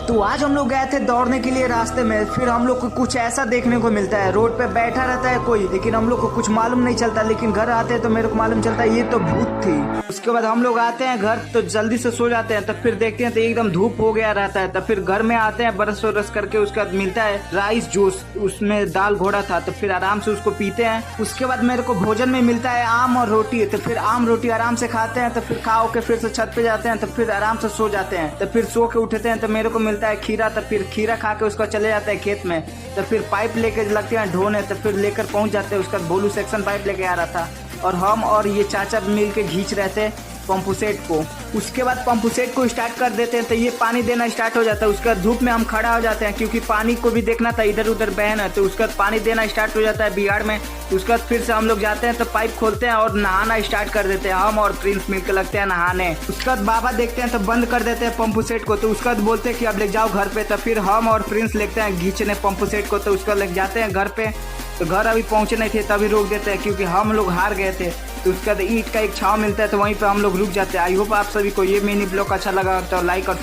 तो आज हम लोग गए थे दौड़ने के लिए रास्ते में, फिर हम लोग को कुछ ऐसा देखने को मिलता है। रोड पे बैठा रहता है कोई, लेकिन हम लोग को कुछ मालूम नहीं चलता। लेकिन घर आते हैं तो मेरे को मालूम चलता है ये तो भूत थी। उसके बाद हम लोग आते हैं घर तो जल्दी से सो जाते हैं। तब फिर देखते हैं तो एकदम धूप हो गया रहता है। तब फिर घर में आते हैं, ब्रश व्रश करके उसके बाद मिलता है राइस जूस, उसमें दाल घोड़ा था। तो फिर आराम से उसको पीते हैं। उसके बाद मेरे को भोजन में मिलता है आम और रोटी। तो फिर आम रोटी आराम से खाते हैं। तो फिर खा के फिर से छत पे जाते हैं। तो फिर आराम से सो जाते हैं। तो फिर सो के उठते हैं तो मेरे को मिलता है खीरा। तो फिर खीरा खा के उसका चले जाते हैं खेत में। तो फिर पाइप लेके लगते हैं ढोने। तो फिर लेकर पहुंच जाते हैं। उसका भोलू सेक्शन पाइप लेके आ रहा था और हम और ये चाचा मिल के खींच रहे थे पंपू सेट को। उसके बाद पंपू सेट को स्टार्ट कर देते हैं तो ये पानी देना स्टार्ट हो जाता है। उसके बाद धूप में हम खड़ा हो जाते हैं क्योंकि पानी को भी देखना था, इधर उधर बहना। तो उसके बाद पानी देना स्टार्ट हो जाता है बिगाड़ में। उसके बाद फिर से हम लोग जाते हैं तो पाइप खोलते हैं और नहाना स्टार्ट कर देते हैं। हम और प्रिंस मिलकर लगते हैं नहाने। उसके बाद बाबा देखते हैं तो बंद कर देते हैं पंपू सेट को। तो उसके बाद बोलते हैं कि अब ले जाओ घर पे। तो फिर हम और प्रिंस लेते हैं खींचने पंपू सेट को। तो उसका ले जाते हैं घर पे। तो घर अभी पहुंचे नहीं थे तभी रोक देते हैं क्योंकि हम लोग हार गए थे। तो उसके बाद ईंट का एक छाव मिलता है तो वहीं पे हम लोग रुक जाते हैं। आई होप आप सभी को ये मिनी ब्लॉग अच्छा लगा तो लाइक और